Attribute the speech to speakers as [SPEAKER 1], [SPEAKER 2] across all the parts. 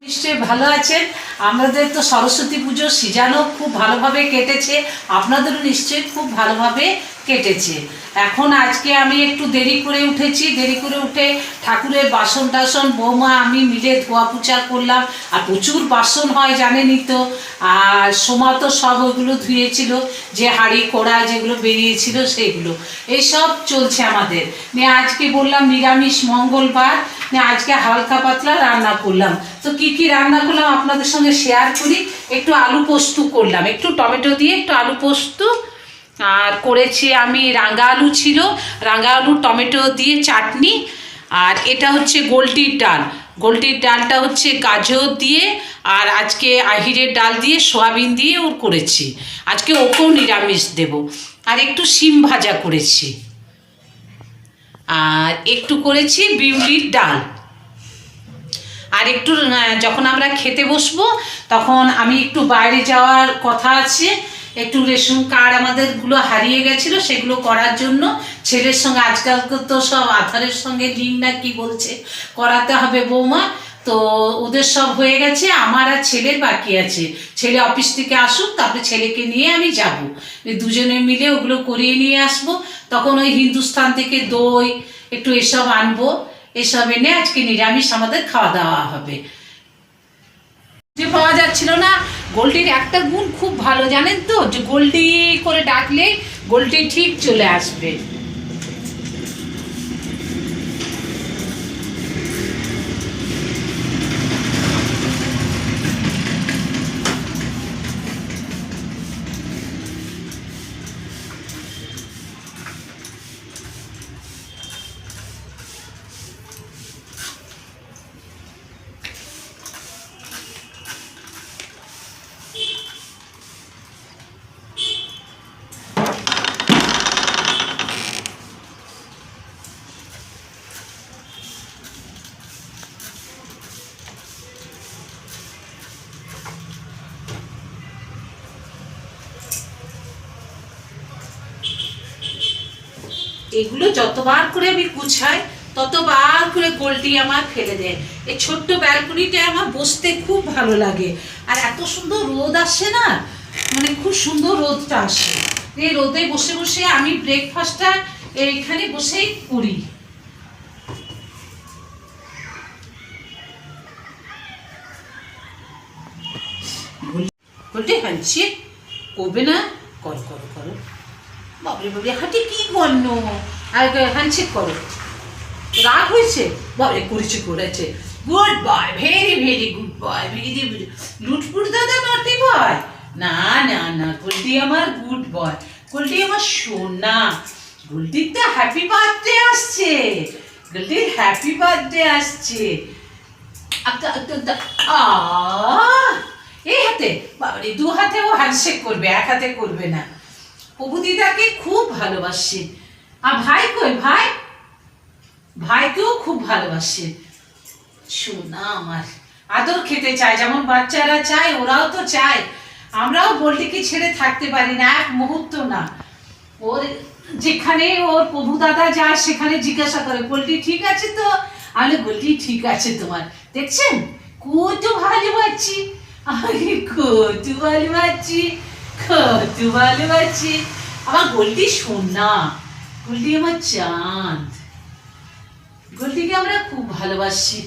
[SPEAKER 1] নিশ্চয়ই ভালো আছেন। আমাদের তো সরস্বতী পুজো সিজানো খুব ভালোভাবে কেটেছে, আপনাদেরও নিশ্চয়ই খুব ভালোভাবে কেটেছে। এখন আজকে আমি একটু দেরি করে উঠেছি, দেরি করে উঠে ঠাকুরের বাসন টাসন বৌমা আমি মিলে ধোয়া পোছা করলাম। আর প্রচুর বাসন হয় জানেনই তো, আর সোমা তো সব ওইগুলো ধুয়েছিল, যে হাঁড়ি কড়া যেগুলো বেরিয়েছিল সেগুলো এইসব চলছে আমাদের নিয়ে। আজকে বললাম নিরামিষ মঙ্গলবার, নিয়ে আজকে হালকা পাতলা রান্না করলাম। তো কি কি রান্না করলাম আপনাদের সঙ্গে শেয়ার করি। একটু আলু পোস্ত করলাম, একটু টমেটো দিয়ে একটু আলু পোস্ত, আর করেছি আমি রাঙা আলু ছিল, রাঙা আলু টমেটো দিয়ে চাটনি। আর এটা হচ্ছে গোলটির ডাল, গোলটির ডালটা হচ্ছে গাজর দিয়ে, আর আজকে আহিরের ডাল দিয়ে সোয়াবিন দিয়ে ওর করেছি। আজকে ওকেও নিরামিষ দেব। আর একটু শিম ভাজা করেছি, আর একটু করেছি বিউলির ডাল। আর একটু যখন আমরা খেতে বসবো তখন আমি একটু বাইরে যাওয়ার কথা আছে, একটু রেশন কার্ড আমাদেরগুলো হারিয়ে গেছিলো, সেগুলো করার জন্য ছেলের সঙ্গে, আজকাল তো সব আধারের সঙ্গে লিঙ্ক না কি বলছে, করাতে হবে বৌমা। তো ওদের সব হয়ে গেছে, আমার আর ছেলের বাকি আছে। ছেলে অফিস থেকে আসুক, তারপরে ছেলেকে নিয়ে আমি যাব, দুজনে মিলে ওগুলো করিয়ে নিয়ে আসবো। তখন ওই হিন্দুস্তান থেকে দই একটু এসব আনবো, এসব এনে আজকে নিরামিষ আমাদের খাওয়া দাওয়া হবে। যে পাওয়া যাচ্ছিল না। গোলটির একটা গুণ খুব ভালো জানেন তো, যে গোলটি করে ডাকলে গোলটি ঠিক চলে আসবে। এগুলো যতবার করে আমি গুছাই ততবার করে গোলটি আমার ফেলে দেয়। এই ছোট্ট ব্যালকনিতে আমার বসতে খুব ভালো লাগে, আর এত সুন্দর রোদ আসে না, মানে খুব সুন্দর রোদটা আসে। এই রোদে বসে বসে আমি ব্রেকফাস্টটা এইখানে বসেই করি। গোলটি হাঁটছি করবে না, করো করো করো, বাবরে বাবরে হাঁটি কি গণ্য, আর হ্যান্ডশেক করো। রাগ হয়েছে, বাবরে করেছে করেছে, good boy, very very good boy, very লুটপুট দাদা নটি বয়। না না না, গোলটি আমার গুড বয়, গোলটি আমার সোনা। গোলটির তো হ্যাপি বার্থডে আসছে, গোলটির হ্যাপি বার্থডে আসছে। এই হাতে, বাবারে দু হাতে ও হ্যান্ডশেক করবে, এক হাতে করবে না। প্রভু দিদাকে খুব ভালোবাসে। আর ভাই কই, ভাই, ভাইকেও খুব ভালোবাসে। সোনা আমার, আদর খেতে চায়, যেমন বাচ্চারা চায় ওরাও তো চায়। আমরাও গোলটিকে ছেড়ে থাকতে পারি না এক মুহূর্ত না। ওর যেখানে ওর প্রভু দাদা যায় সেখানে জিজ্ঞাসা করে, গোলটি ঠিক আছে তো? আমি গোলটি ঠিক আছে তোমার, দেখছেন কত ভালোবাসি, আমি কত ভালোবাসি, কত ভালোবাসি। আমার গোলটি সোনা, গোলটি আমার চাঁদ, গোলটিকে আমরা খুব ভালোবাসি।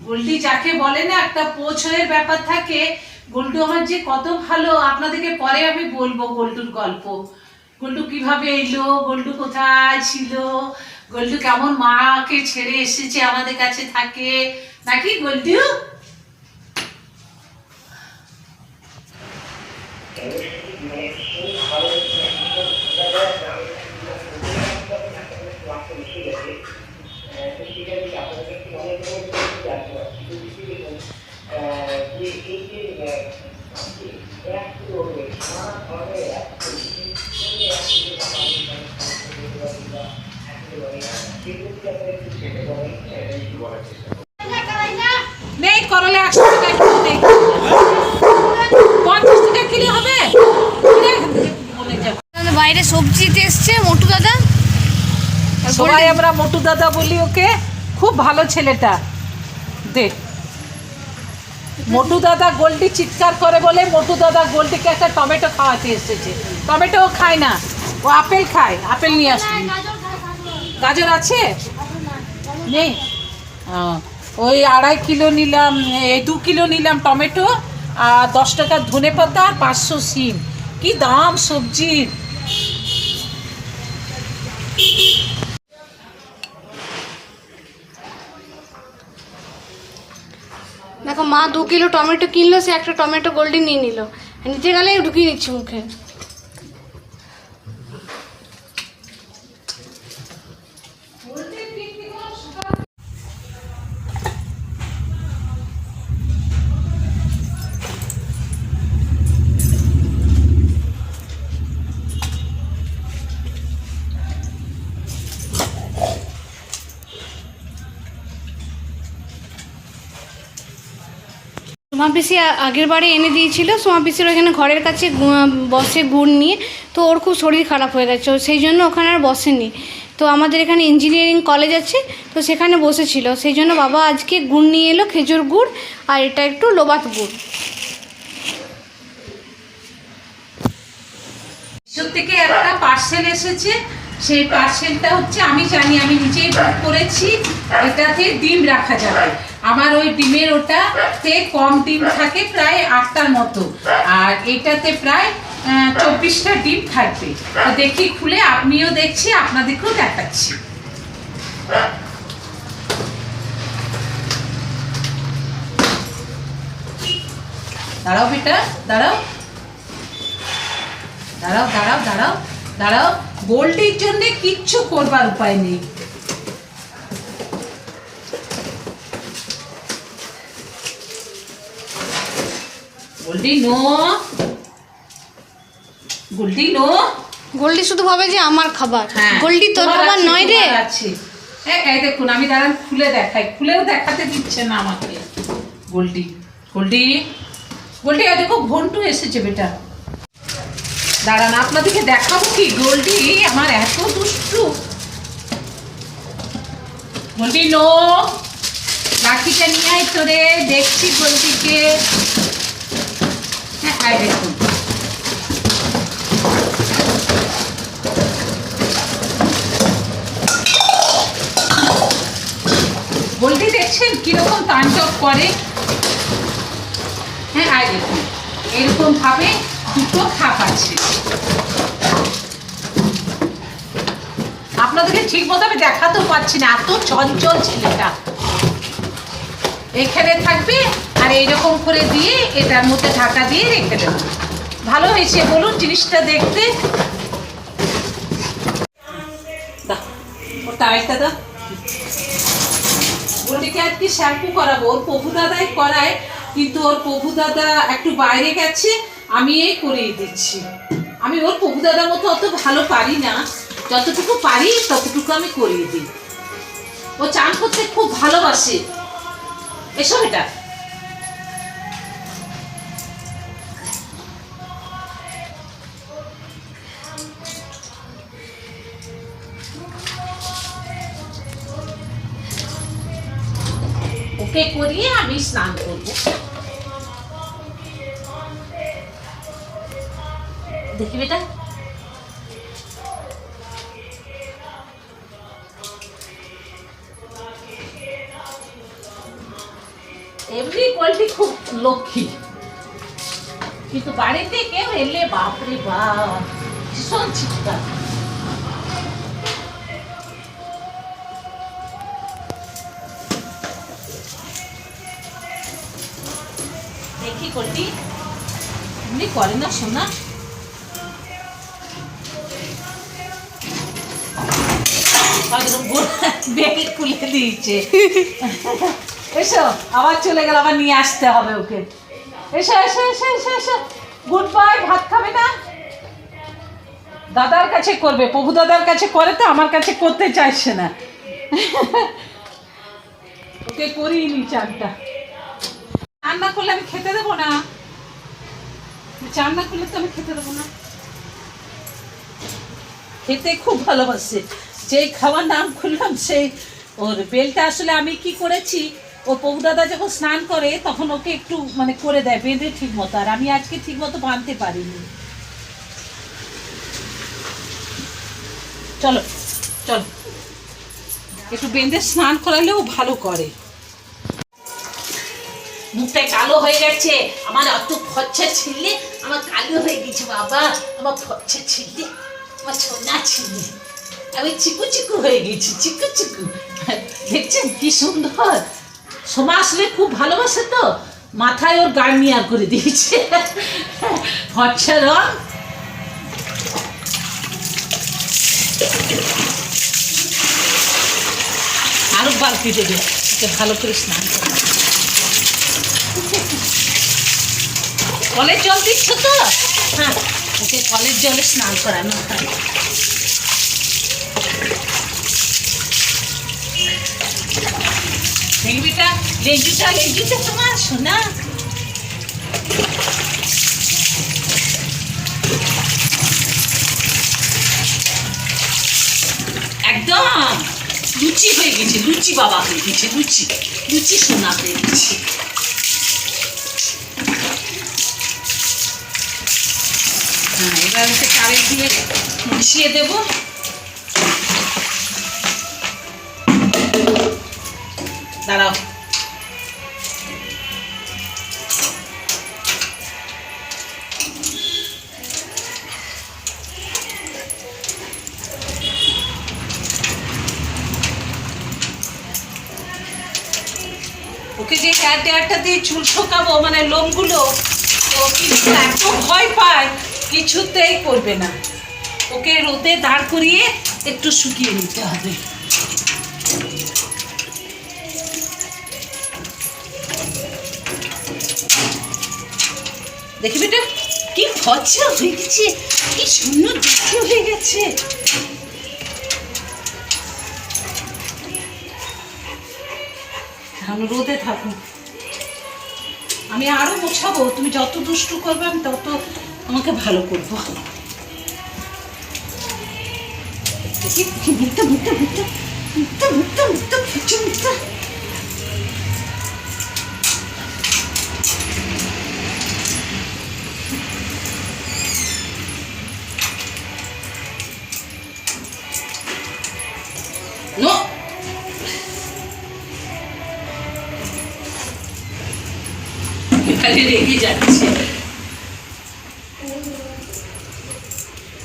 [SPEAKER 1] গোলটি যাকে বলে না একটা পোছয়ের ব্যাপার থাকে, গোলটু আমার যে কত ভালো, আপনাদেরকে পরে আমি বলবো গোলটুর গল্প। গোলটু কিভাবে এলো, গোলটু কোথায় ছিল, গোলটু কেমন মাকে ছেড়ে এসেছে আমাদের কাছে থাকে, নাকি গোলটু? নেই করলে 100 টাকা কিলো নেই, 50 টাকা কিলো হবে।
[SPEAKER 2] বাইরে সবজিতে এসছে মোটু দাদা,
[SPEAKER 1] সবাই আমরা মোটু দাদা বলি ওকে, খুব ভালো ছেলেটা। দে মোটু দাদা গোল্ডি চিৎকার করে বলে মোটু দাদা গোল্ডিকে একটা টমেটো খাওয়াতে এসেছে। টমেটো খায় না, ও আপেল খায়। আপেল নিয়ে আসবি। গাজর আছে? নেই। ওই 2.5 কিলো নিলাম, 2 কিলো নিলাম টমেটো, আর 10 টাকার ধনে পাতা, আর 500 সিম। কি দাম সবজির!
[SPEAKER 2] দেখো মা 2 কিলো টমেটো কিনলো, সে একটা টমেটো গোল্ডি নিয়ে নিল, নিতে গেলে ঢুকিয়ে নিচ্ছি মুখে। সোমা পিসি আগের বারে এনে দিয়েছিল। সোমা পিসির ওখানে ঘরের কাছে বসে গুড় নিয়ে, তো ওর খুব শরীর খারাপ হয়ে গেছে, সেই জন্য ওখানে আর বসেনি। তো আমাদের এখানে ইঞ্জিনিয়ারিং কলেজ আছে, তো সেখানে বসেছিল, সেই জন্য বাবা আজকে গুড় নিয়ে এলো, খেজুর গুড়, আর এটা একটু লোবাত গুড়।
[SPEAKER 1] মিশো থেকে একটা পার্সেল এসেছে। সেই পার্সেলটা হচ্ছে, আমি জানি, আমি নিজেই বুক করেছি। এটাতে ডিম রাখা যাবে। আমার ওই ডিমের ওটাতে কম ডিম থাকে, প্রায় 8টার মতো, আর এটাতে প্রায় 24টা ডিম থাকবে। তো দেখি খুলে, আপনিও দেখছি, আপনাদেরকেও দেখাচ্ছি। দাঁড়াও বেটা, দাঁড়াও দাঁড়াও দাঁড়াও দাঁড়াও দাঁড়াও। গোল্ডির জন্য কিচ্ছু করবার উপায় নেই। Goldie no, Goldie no.
[SPEAKER 2] Goldie শুধু ভাবে যে আমার খাবার।
[SPEAKER 1] হ্যাঁ,
[SPEAKER 2] গোল্ডি তোর খাবার নয় রে।
[SPEAKER 1] এই দেখুন, আমি দাঁড়ান খুলে দেখাই। খুলেও দেখাতে দিচ্ছে না আমাকে গোল্ডি। গোল্ডি, গোল্ডি, দেখো ঘন্টু এসেছে বেটা। দাঁড়ান, আপনাদেরকে দেখাবো কি। গোল্ডি আমার এত দুষ্টু। গোল্ডি নো, লাঠিটা নিয়ে আয় তোরে, দেখছি গোল্ডিকে। হ্যাঁ, আয় দেখুন। গোল্ডি দেখছেন কিরকম তাণ্ডব করে। হ্যাঁ, আয় দেখুন, এরকম ভাবে দুটো খাপ আছে। আপনাদেরকে ঠিক মতো আমি দেখাতেও পাচ্ছি না, এত চঞ্চল ছেলেটা। এখানে থাকবে, আর এইরকম করে দিয়ে এটার মধ্যে ঢাকা দিয়ে রেখে দেবো। ভালো হয়েছে বলুন জিনিসটা দেখতে। ওর টাওয়েলটা দাও। ওটিকে আজকে শ্যাম্পু করাবো। ওর প্রভু দাদাই করায়, কিন্তু ওর প্রভু দাদা একটু বাইরে গেছে, আমি এই করিয়ে দিচ্ছি। আমি ওর প্রভু দাদার মতো অত ভালো পারি না, যতটুকু পারি ততটুকু আমি করিয়ে দিই। ও চান করতে খুব ভালোবাসে। এসো এটা। ওকে করিয়ে আমি স্নান করবো। দেখি বেটা, এমনি কোয়ালিটি খুব লক্ষ্মী, কিন্তু বাড়িতে কেউ এলে বাপরে বাপ ভীষণ চিৎকার। দেখি কোয়ালিটি এমনি করে না শোনা। বেল খুলে দিয়েছে। এসো, আবার চলে গেল, আবার নিয়ে আসতে হবে ওকে। এসো এসো এসো এসো এসো। Good bye. ভাত খাবে না? দাদার কাছে করবে, প্রভু দাদার কাছে করে, তো আমার কাছে করতে চাইছে না। ওকে করিয়ে নি চানটা। চান না করলে আমি খেতে দেবো না। চান না করলে তো আমি খেতে দেবো না। খেতে খুব ভালোবাসে। যেই খাওয়ার নাম করলাম সেই ওর বেলটা। আসলে আমি কি করেছি, ও প্রভু দাদা যখন স্নান করে তখন ওকে একটু মানে করে দেয় বেঁধে ঠিক মতো, আর আমি আজকে ঠিক মতো বাঁধতে পারিনি। চলো চলো, একটু বেঁধে স্নান করালেও ভালো করে। মুখটা কালো হয়ে গেছে আমার, অত ফচ্ছা ছিললে আমার কালো হয়ে গেছে বাবা, আমার ফচ্ছা ছিললে, আমার সোনা ছিললে আমি চিকু চিকু হয়ে গেছি, চিকু চিকু। দেখছেন কি সুন্দর। সোমা আসলে খুব ভালোবাসে তো, মাথায় ওর গার্নিয়ার করে দিয়েছে ফচ্ছা রং। আরো বালতি দেবে, ওকে ভালো করে স্নান করে। কলের জল দিচ্ছ তো? হ্যাঁ, ওকে কলের জলে স্নান করানো হয়। দেখবিটা লেজুটা লেজুটা তোমার সোনা। একদম লুচি হয়ে গেছে, লুচি বাবা হয়ে গেছে, লুচি লুচি সোনা হয়ে গেছে। হ্যাঁ, এবার হচ্ছে চালের দিয়ে মিশিয়ে দেবো। দাঁড়াও, ওকে যে হেয়ার ড্রায়ারটা দিয়ে চুল শোকাবো মানে লোমগুলো, তো কিন্তু এত ভয় পায় কিছুতেই করবে না। ওকে রোদে দাঁড় করিয়ে একটু শুকিয়ে নিতে হবে। দেখি বেটা কি ফর্সা হয়ে গেছে, কি সুন্দর দেখতে হয়ে গেছে। আমি রোদে থাকো, আমি আরো মোছাবো, তুমি যত দুষ্টু করবে আমি তত আমাকে ভালো করবো। দেখি মুখটা মুখটা মুখটা মুখটা মুখটা মুখটা ফুচু মুখটা। নো এখানে রেগে যাচ্ছে।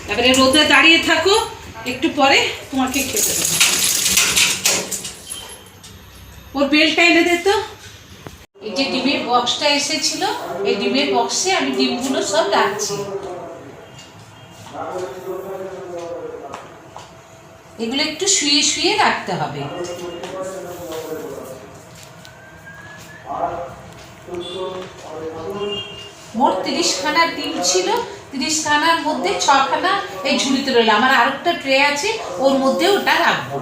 [SPEAKER 1] তারপরে রোদে দাঁড়িয়ে থাকো, একটু পরে তোমাকে খেতে দেবো। ওর বেলটা এনে দে তো। এই যে ডিমের বক্সটা এসেছিল, এই ডিমের বক্সে আমি ডিমগুলো সব রাখছি। এগুলো একটু শুয়ে শুয়ে রাখতে হবে। মোট 30খানা ডিম ছিল, 30খানার মধ্যে 6খানা এই ঝুড়িতে রইল। আমার আরেকটা ট্রে আছে, ওর মধ্যে ওটা রাখবো।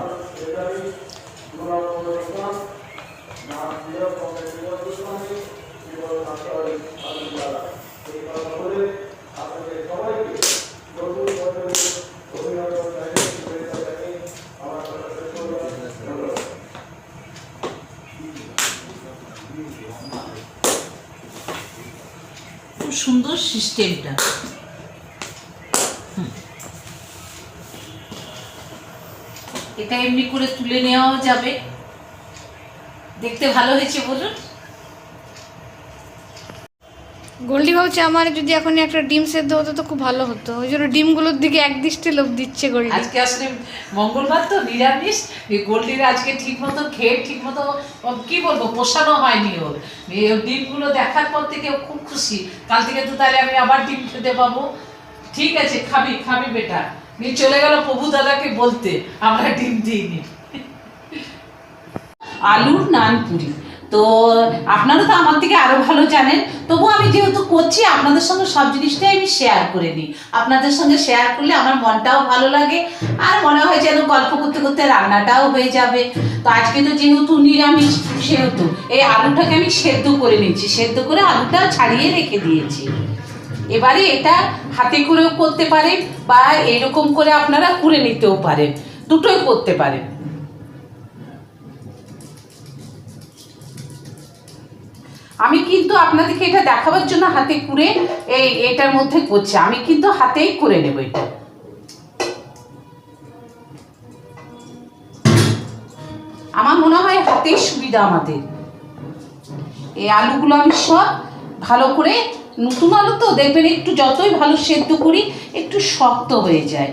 [SPEAKER 1] খুব সুন্দর সিস্টেমটা। এটা এমনি করে তুলে নেওয়াও যাবে, দেখতে ভালো হয়েছে বলুন।
[SPEAKER 2] গোল্ডি ভাবছে আমার যদি এখন একটা ডিম সেদ্ধ হতো তো খুব ভালো হতো, ওই জন্য ডিমগুলোর দিকে এক দৃষ্টি লোভ দিচ্ছে গোল্ডি।
[SPEAKER 1] আজকে আসলে মঙ্গলবার তো নিরামিষ, গোল্ডির আজকে ঠিক মতো খেয়ে ঠিক মতো কি বলবো পোষানো হয়নি ওর। ডিমগুলো দেখার পর থেকে ও খুব খুশি। কাল থেকে তো তাহলে আমি আবার ডিম খেতে পাবো। ঠিক আছে, খাবি খাবি বেটা। নিয়ে চলে গেল প্রভু দাদাকে বলতে আমরা ডিম দিইনি। আলুর নান পুরি, তো আপনারা তো আমার থেকে আরো ভালো জানেন, তবু আমি যেহেতু করছি আপনাদের সঙ্গে সব জিনিসটাই আমি শেয়ার করে নিই। আপনাদের সঙ্গে শেয়ার করলে আমার মনটাও ভালো লাগে, আর মনে হয় যেন গল্প করতে করতে রান্নাটাও হয়ে যাবে। তো আজকে তো যেহেতু নিরামিষ, সেহেতু এই আলুটাকে আমি সেদ্ধ করে নিচ্ছি, সেদ্ধ করে আলুটা ছাড়িয়ে রেখে দিয়েছি। এবারে এটা হাতে করেও করতে পারেন বা এরকম করে আপনারা কুড়ে নিতেও পারেন, দুটোই করতে পারেন। আমি কিন্তু আপনাদেরকে এটা দেখাবার জন্য হাতে কুড়ে এটার মধ্যে করছি, আমি কিন্তু হাতেই করে নেব এটা। আমার মনে হয় হাতেই সুবিধা আমাদের। এই আলুগুলো আমি সব ভালো করে, নতুন আলু তো দেখবেন একটু যতই ভালো সেদ্ধ করি একটু শক্ত হয়ে যায়।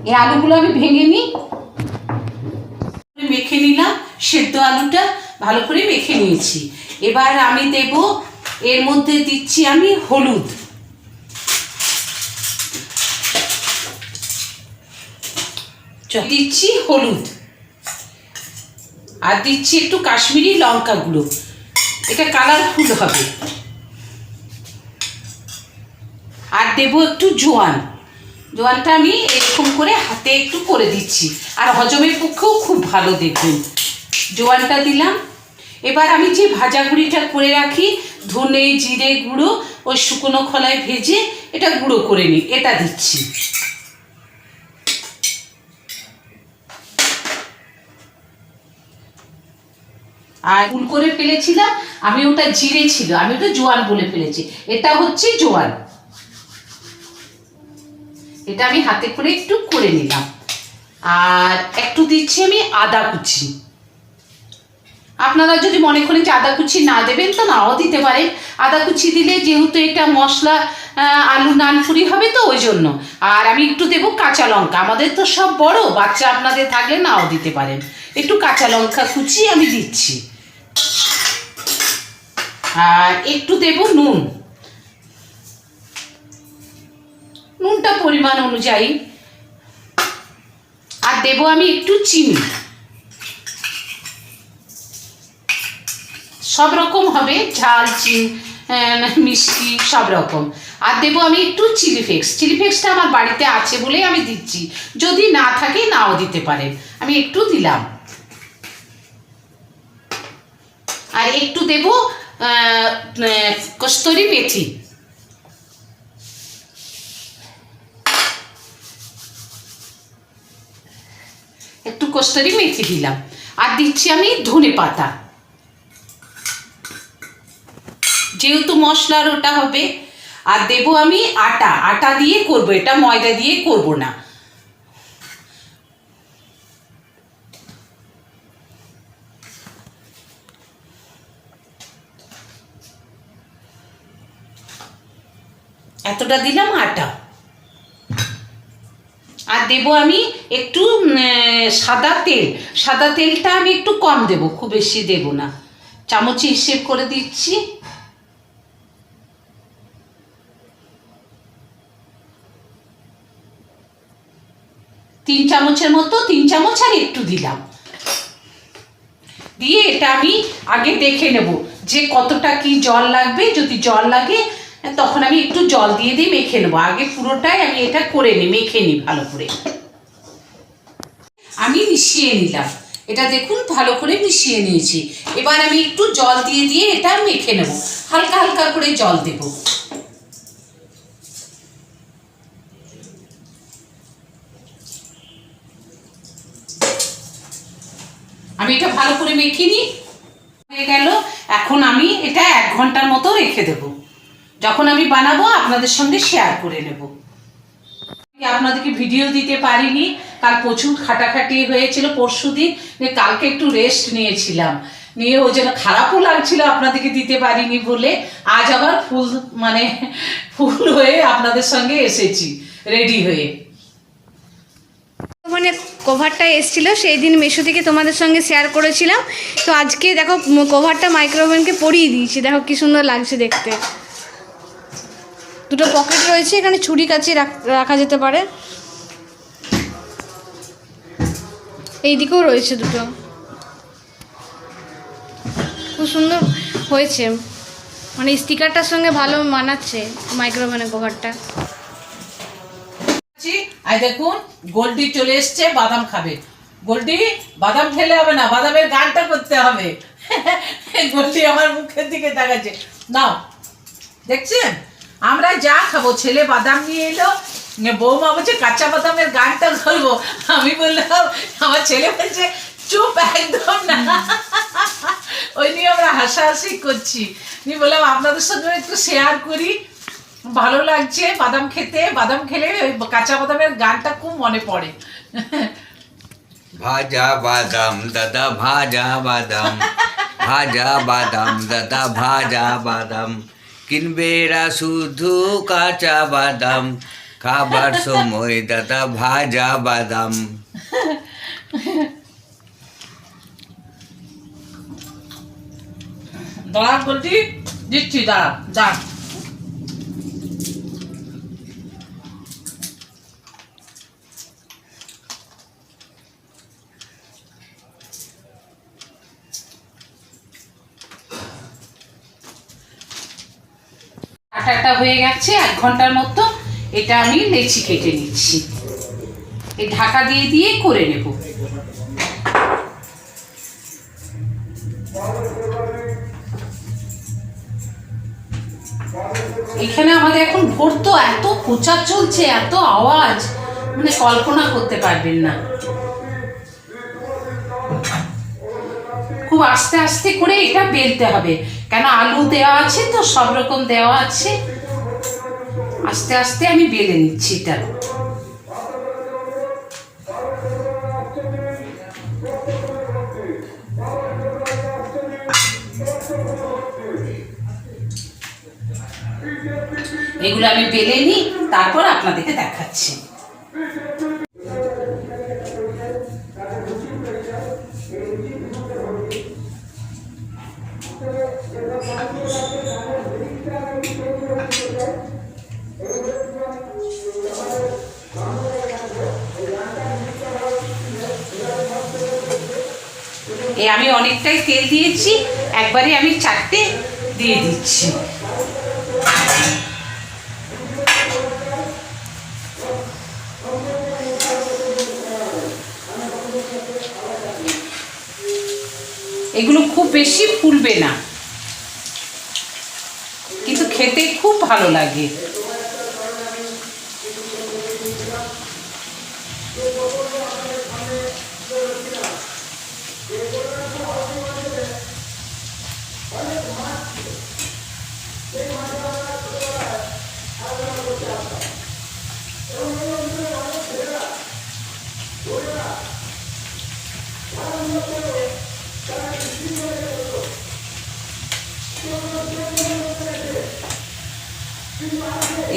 [SPEAKER 1] এই আলুগুলো আমি ভেঙে নিই, মেখে নিলাম, সেদ্ধ আলুটা ভালো করে মেখে নিয়েছি। এবার আমি দেব, এর মধ্যে দিচ্ছি আমি হলুদ, দিচ্ছি হলুদ, আর দিচ্ছি একটু কাশ্মীরি লঙ্কা গুঁড়ো, এটা কালারফুল হবে। আর দেব একটু জোয়ান, জোয়ানটা আমি এরকম করে হাতে একটু করে দিচ্ছি, আর হজমের পক্ষেও খুব ভালো, দেখুন জোয়ানটা দিলাম। এবার আমি যে ভাজা গুঁড়িটা করে রাখি, ধনে জিরে গুঁড়ো ওই শুকনো খোলায় ভেজে এটা গুঁড়ো করে নিই, এটা দিচ্ছি। আর ভুল করে ফেলেছিলাম, আমি ওটা জিরে ছিল, আমি ওটা জোয়ান বলে ফেলেছি, এটা হচ্ছে জোয়ান। এটা আমি হাতে করে একটু করে নিলাম। আর একটু দিচ্ছি আমি আদা কুচি, আপনারা যদি মনে করেন যে আদা কুচি না দেবেন তো নাও দিতে পারেন। আদা কুচি দিলে যেহেতু এটা মশলা আলু নানপুরি হবে তো ওই জন্য। আর আমি একটু দেবো কাঁচা লঙ্কা, আমাদের তো সব বড় বাচ্চা, আপনাদের থাকলে নাও দিতে পারেন। একটু কাঁচা লঙ্কা কুচি আমি দিচ্ছি। আর একটু দেব নুন, নুনটা পরিমাণ অনুযায়ী। আর দেব আমি একটু চিনি, সব রকম হবে, ঝাল মিষ্টি সব রকম। আর দেবো আমি একটু চিলি ফ্লেক্স, চিলি ফ্লেক্সটা আমার বাড়িতে আছে বলেই আমি দিচ্ছি, যদি না থাকে নাও দিতে পারেন, আমি একটু দিলাম। আর একটু দেব কস্তুরি মেথি, একটু কস্তুরি মেথি দিলাম। আর দিচ্ছি আমি ধনে পাতা, যেহেতু মশলার ওটা হবে। আর দেব আমি আটা, আটা দিয়ে করব এটা, ময়দা দিয়ে করব না। এতটা দিলাম আটা। আর দেব আমি একটু সাদা তেল, সাদা তেলটা আমি একটু কম দেব, খুব বেশি দেব না, চামচে হিসেব করে দিচ্ছি। তিন চামচের মতো, 3 চামচ আর একটু দিলাম। দিয়ে এটা আমি আগে দেখে নেব যে কতটা কি জল লাগবে, যদি জল লাগে তখন আমি একটু জল দিয়ে দিয়ে মেখে নেবো। আগে পুরোটাই আমি এটা করে নিই, মেখে নিই ভালো করে। আমি মিশিয়ে নিলাম, এটা দেখুন ভালো করে মিশিয়ে নিয়েছি। এবার আমি একটু জল দিয়ে দিয়ে এটা মেখে নেব, হালকা হালকা করে জল দেব। আমি এটা ভালো করে মেখে নিই, হয়ে গেল। এখন আমি এটা 1 ঘন্টার মতো রেখে দেব, যখন আমি বানাবো আপনাদের সঙ্গে শেয়ার করে নেব। আপনাদেরকে ভিডিও দিতে পারিনি, কাল প্রচুর খাটাখাটি হয়েছিল পরশুদিন, কালকে একটু রেস্ট নিয়েছিলাম, নিয়ে ওই জন্য খারাপও লাগছিল আপনাদেরকে দিতে পারিনি বলে। আজ আবার ফুল হয়ে আপনাদের সঙ্গে এসেছি রেডি হয়ে।
[SPEAKER 2] মানে কভারটা এসেছিলো সেই দিন মেশো থেকে তোমাদের সঙ্গে শেয়ার করেছিলাম, তো আজকে দেখো কভারটা মাইক্রোওভেনকে পরিয়ে দিয়েছি, দেখো কি সুন্দর লাগছে দেখতে। দুটো পকেট রয়েছে, এখানে ছুরি কাচি রাখা যেতে পারে, এই দিকেও রয়েছে দুটো, খুব সুন্দর হয়েছে, মানে স্টিকারটার সঙ্গে ভালো মানাচ্ছে মাইক্রোওভেনের কভারটা।
[SPEAKER 1] আর দেখুন গোল্ডি চলে এসছে, বাদাম খাবে। গোল্ডি, বাদাম খেলে হবে না, বাদামের গানটা করতে হবে। গোল্ডি আমার মুখের দিকে তাকাচ্ছে, নাও দেখছেন আমরা যা খাবো। ছেলে বাদাম নিয়ে এলো, বৌমা বলছে কাঁচা বাদামের গানটা করবো, আমি বললাম, আমার ছেলে বলছে চুপ একদম না, ওই নিয়ে আমরা হাসাহাসি করছি, নিয়ে বললাম আপনাদের সঙ্গে একটু শেয়ার করি, ভালো লাগছে বাদাম খেতে, বাদাম খেলে ওই কাঁচা বাদামের গানটা খুব মনে পড়ে।
[SPEAKER 3] ভাজা বাদাম দাদা ভাজা বাদাম, ভাজা বাদাম দাদা ভাজা বাদাম, কিনবে এরা শুধু কাঁচা বাদাম, খাবার সময় দাদা ভাজা বাদাম।
[SPEAKER 1] দাঁড়া বলছি, দিচ্ছি, দাঁড়া দাঁড়া। আটাটা হয়ে গেছে 1 ঘন্টার মতো, এটা আমি লেচি কেটে নিচ্ছি, এই ঢাকা দিয়ে দিয়ে করে নেব। এখানে আমাদের এখন ভোর তো এত প্রচার চলছে, এত আওয়াজ, মানে কল্পনা করতে পারবেন না। খুব আস্তে আস্তে করে এটা বেলতে হবে, কেন আলু দেওয়া আছে তো, সব রকম দেওয়া আছে, আস্তে আস্তে আমি বেলে নিচ্ছি এটা। এগুলো আমি বেলে নিই, তারপর আপনাদেরকে দেখাচ্ছি। আমি অনেকটাই তেল দিয়েছি, একবারে আমি 4টে দিয়ে দিচ্ছি। এগুলো খুব বেশি ফুলবে না, কিন্তু খেতে খুব ভালো লাগে।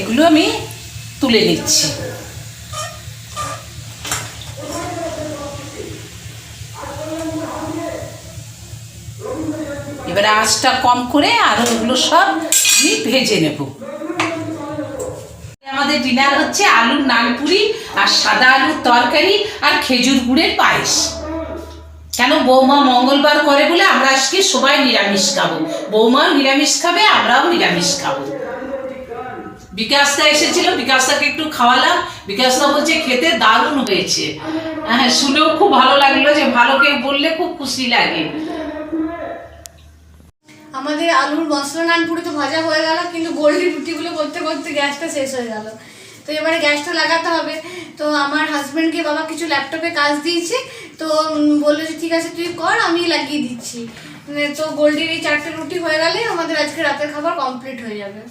[SPEAKER 1] এগুলো আমি তুলে নিচ্ছি। এবারে আঁচটা কম করে আরো এগুলো সব আমি ভেজে নেব। আমাদের ডিনার হচ্ছে আলুর নানপুরি আর সাদা আলুর তরকারি আর খেজুর গুড়ের পায়েস। কেন বৌমা মঙ্গলবার করে বলে আমরা আজকে সবাই নিরামিষ খাবো, বৌমাও নিরামিষ খাবে, আমরাও নিরামিষ খাবো। বিকাশদা এসেছিল, বিকাশদাকে একটু খাওয়ালাম, বিকাশদা বলছে খেতে দারুণ হয়েছে। হ্যাঁ, শুনেও খুব ভালো লাগলো, যে ভালো কেউ বললে খুব খুশি লাগে।
[SPEAKER 2] আমাদের আলুর মশলা নানপুরি তো ভাজা হয়ে গেল, কিন্তু গোল্ডি রুটিগুলো করতে করতে গ্যাসটা শেষ হয়ে গেল। তো এবারে গ্যাসটা লাগাতে হবে। তো আমার হাজব্যান্ডকে বাবা কিছু ল্যাপটপে কাজ দিয়েছে, তো বললো যে ঠিক আছে তুই কর, আমি লাগিয়ে দিচ্ছি। তো গোল্ডির এই 4টে রুটি হয়ে গেলে আমাদের আজকে রাতের খাবার কমপ্লিট হয়ে যাবে।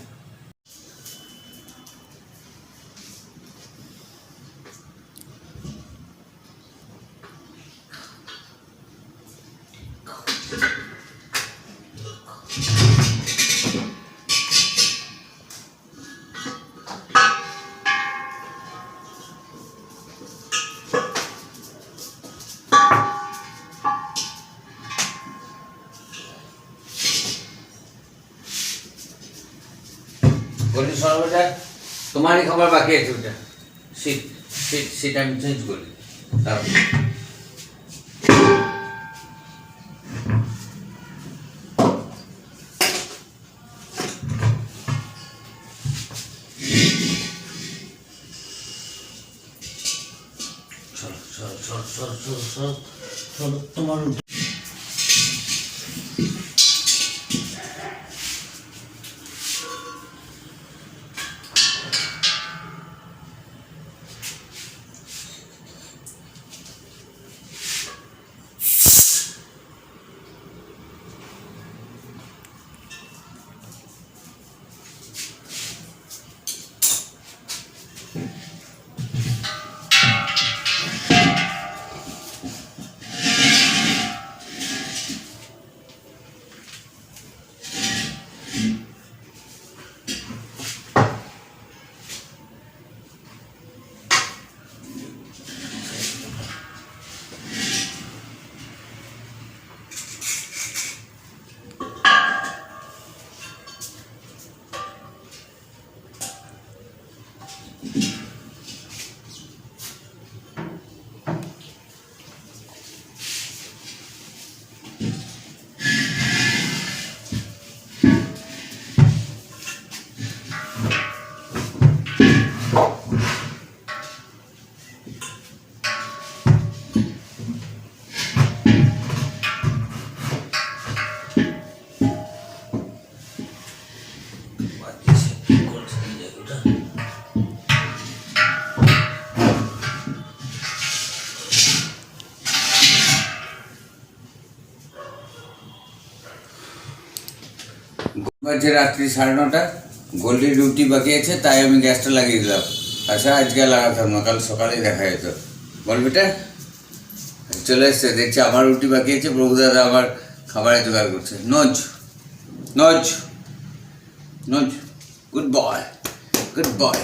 [SPEAKER 3] বলি সর্বদা তোমারই খাবার বাকি আছে, ওটা সিট সিট সিট আমি চেঞ্জ করি। তারপর তোমার বাজে রাত্রি 9:30, গোল্ডি রুটি বাকি আছে, তাই আমি গ্যাসটা লাগিয়ে দিলাম। আচ্ছা আজকে লাগাতাম না, কাল সকালেই দেখা যেত। বল বেটা, চলে এসছে, দেখছি আমার রুটি বাকি আছে, প্রভুদাদা আবার খাবারের জোগাড় করছে। নজ নজ নজ, গুড বয়, গুড বয়।